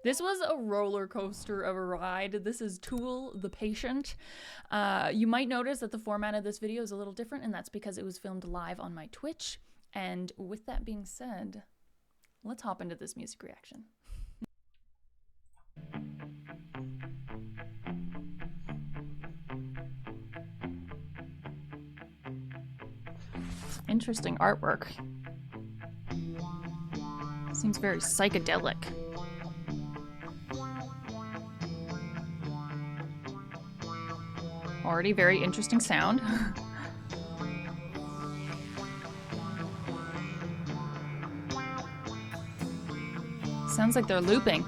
This was a roller coaster of a ride. This is Tool, The Patient. You might notice that the format of this video is a little different, and that's because it was filmed live on my Twitch. And with that being said, let's hop into this music reaction. Interesting artwork. Seems very psychedelic. Already very interesting sound. Sounds like they're looping.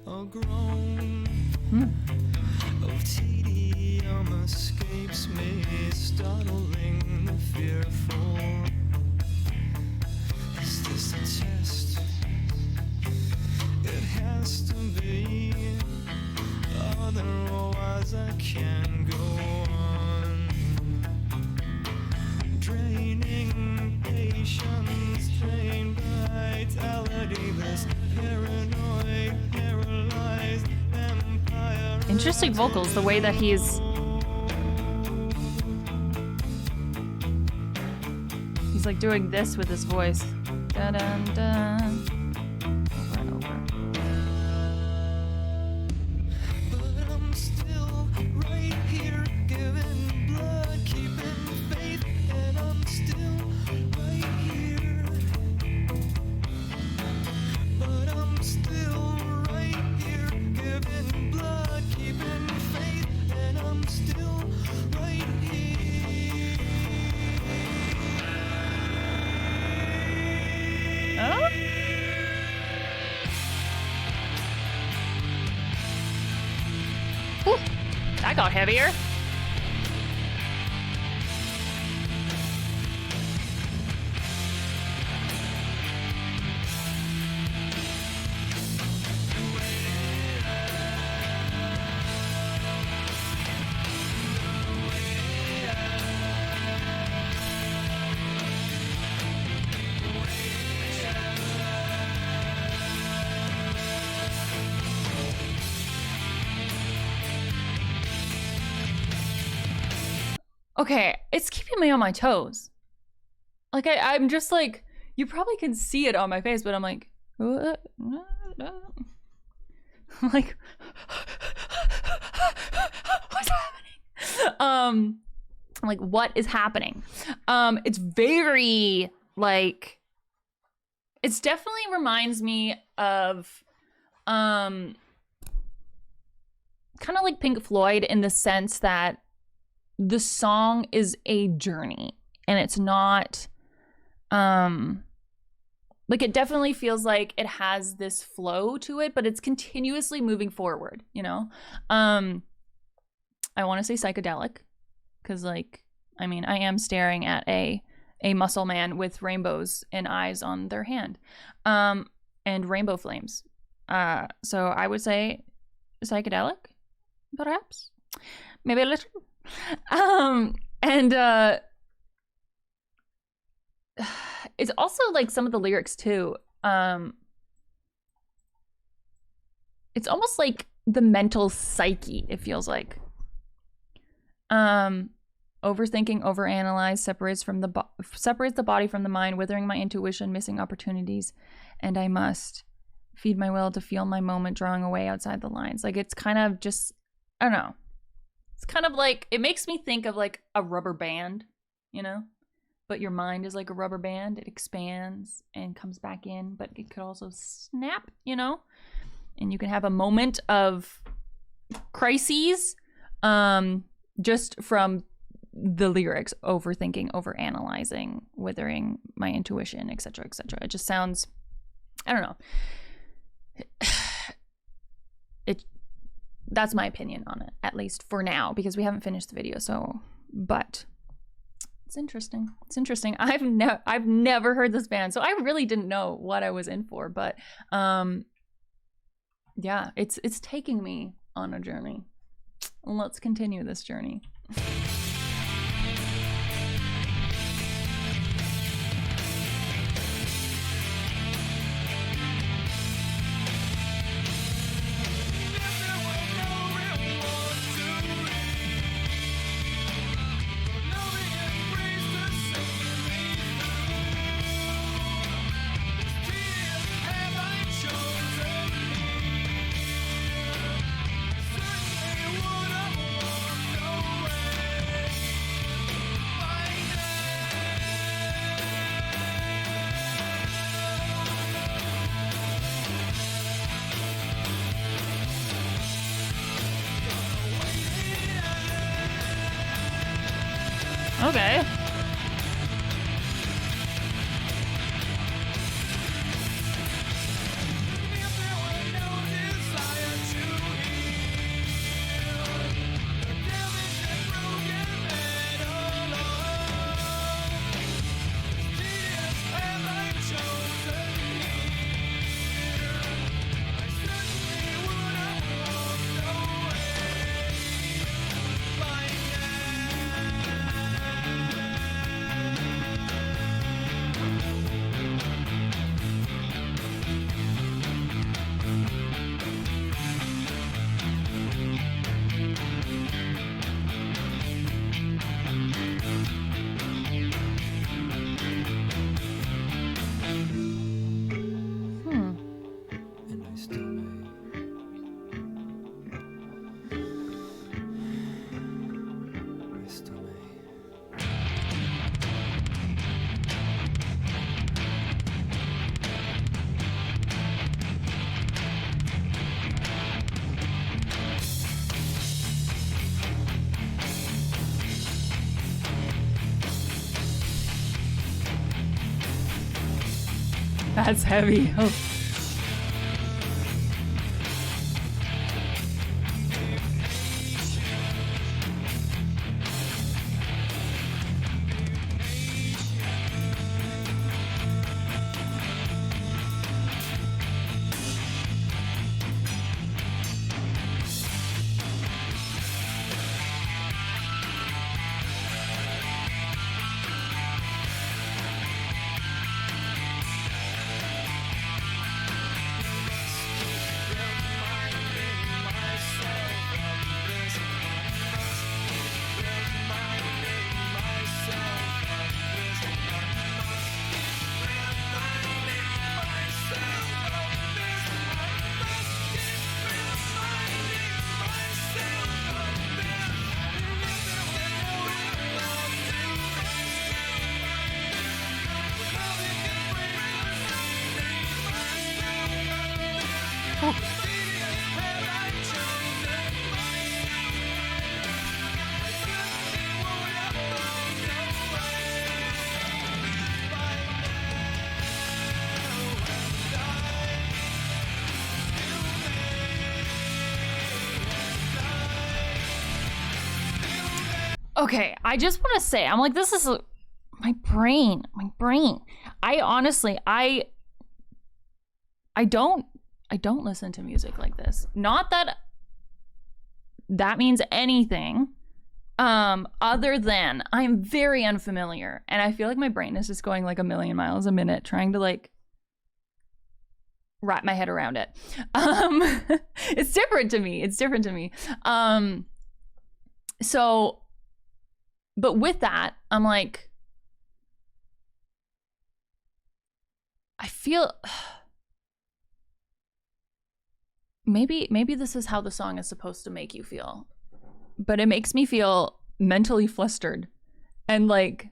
A groan of tedium escapes me, startling the fearful. Is this a test? It has to be, otherwise I can't go on. Draining patience, drained vitality, this paranoid, paralyzed vampire. Interesting vocals, the way that he's like doing this with his voice. Dun, dun, dun. Over and over. But I'm still right here, giving blood, keeping faith, and I'm still right here. But I'm still right here, giving blood, keeping faith, and I'm still right here. Oh? Whew, that got heavier. Okay, it's keeping me on my toes. Like, I'm just like, you probably can see it on my face, but I'm like, what? I'm like, what's happening? Like, what is happening? It's very, like, it's definitely reminds me of, kind of like Pink Floyd in the sense that the song is a journey and it's not like, it definitely feels like it has this flow to it, but it's continuously moving forward, you know. I want to say psychedelic because, like, I mean, I am staring at a muscle man with rainbows and eyes on their hand, and rainbow flames, so I would say psychedelic, perhaps, maybe a little. And it's also like some of the lyrics too. It's almost like the mental psyche, it feels like. Overthinking, overanalyze, separates the body from the mind, withering my intuition, missing opportunities, and I must feed my will to feel my moment, drawing away outside the lines. Like, it's kind of just, I don't know. It's kind of like, it makes me think of like a rubber band, you know? But your mind is like a rubber band. It expands and comes back in, but it could also snap, you know? And you can have a moment of crises just from the lyrics, overthinking, overanalyzing, withering my intuition, etc., etc. It just sounds, I don't know. That's my opinion on it, at least for now, because we haven't finished the video. So, but it's interesting. It's interesting. I've never heard this band, so I really didn't know what I was in for. But yeah, it's taking me on a journey. Let's continue this journey. Okay. That's heavy. Oh. Okay, I just want to say, I'm like, this is my brain. I honestly, I don't listen to music like this. Not that that means anything, other than I'm very unfamiliar, and I feel like my brain is just going like a million miles a minute trying to like wrap my head around it. It's different to me. So, but with that, I'm like, I feel maybe this is how the song is supposed to make you feel, but it makes me feel mentally flustered and like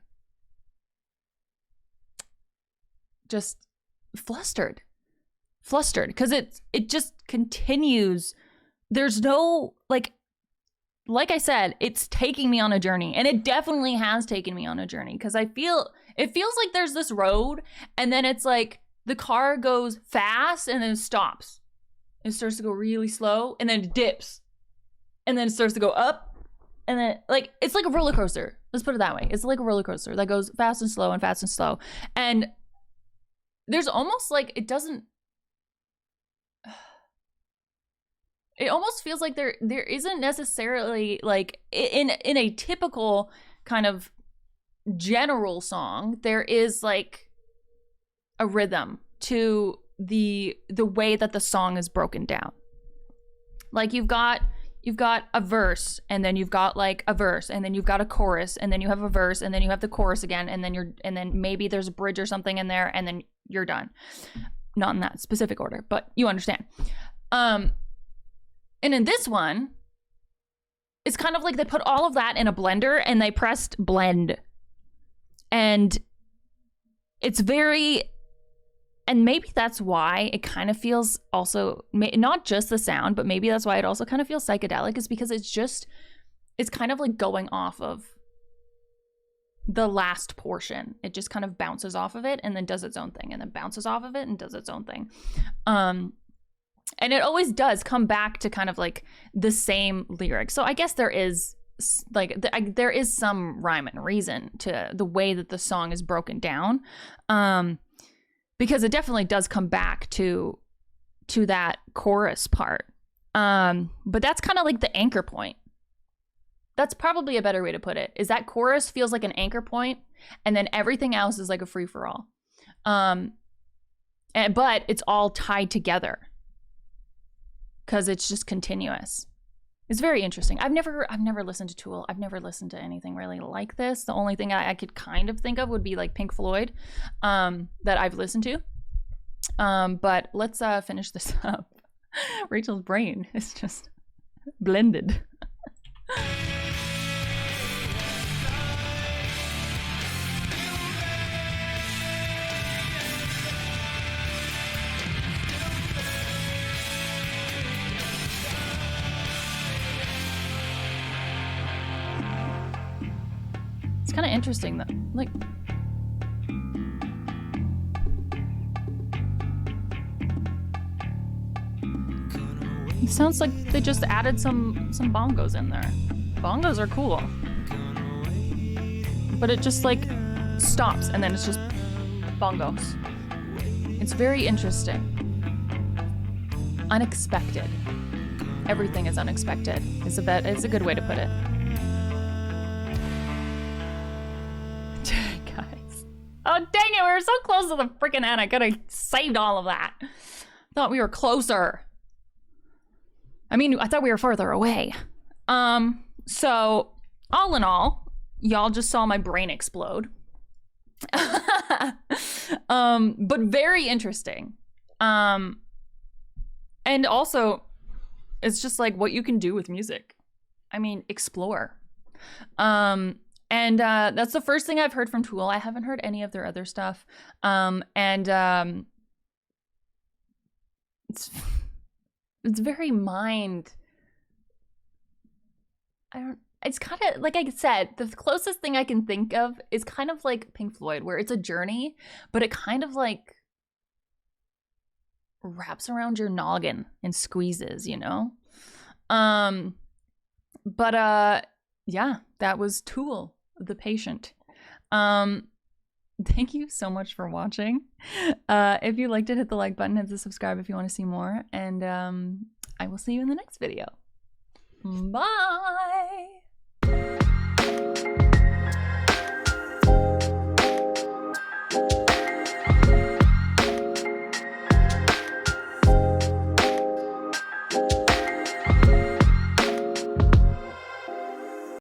just flustered because it just continues. There's no like, like I said, it's taking me on a journey, and it definitely has taken me on a journey, because it feels like there's this road, and then it's like the car goes fast and then it stops. It starts to go really slow, and then it dips, and then it starts to go up, and then like it's like a roller coaster. Let's put it that way. It's like a roller coaster that goes fast and slow and fast and slow, and there's almost like it doesn't. It almost feels like there isn't necessarily like in a typical kind of general song, there is like a rhythm to the way that the song is broken down. Like you've got a verse, and then you've got like a verse, and then you've got a chorus, and then you have a verse, and then you have the chorus again, and then maybe there's a bridge or something in there, and then you're done. Not in that specific order, but you understand. And in this one, it's kind of like they put all of that in a blender and they pressed blend. And it's very, and maybe that's why it kind of feels also, not just the sound, but maybe that's why it also kind of feels psychedelic, is because it's kind of like going off of the last portion. It just kind of bounces off of it and then does its own thing, and then bounces off of it and does its own thing. And it always does come back to kind of like the same lyrics. So I guess there is like there is some rhyme and reason to the way that the song is broken down, because it definitely does come back to that chorus part. But that's kind of like the anchor point. That's probably a better way to put it. Is that chorus feels like an anchor point, and then everything else is like a free for all. But it's all tied together, because it's just continuous. It's very interesting. I've never listened to Tool. I've never listened to anything really like this. The only thing I could kind of think of would be like Pink Floyd, that I've listened to. But let's finish this up. Rachel's brain is just blended. It's kind of interesting though. Like, it sounds like they just added some bongos in there. Bongos are cool, but it just like stops and then it's just bongos. It's very interesting. Unexpected. Everything is unexpected. It's a good way to put it. Guys. Oh, dang it. We were so close to the freaking end. I could have saved all of that. Thought we were closer. I mean, I thought we were farther away. So all in all, y'all just saw my brain explode. But very interesting. And also, it's just like what you can do with music. I mean, explore. And that's the first thing I've heard from Tool. I haven't heard any of their other stuff. It's very it's kind of, like I said, the closest thing I can think of is kind of like Pink Floyd, where it's a journey, but it kind of like wraps around your noggin and squeezes, you know? Yeah, that was Tool, The Patient. Thank you so much for watching. If you liked it, hit the like button, hit the subscribe if you want to see more, and I will see you in the next video. Bye!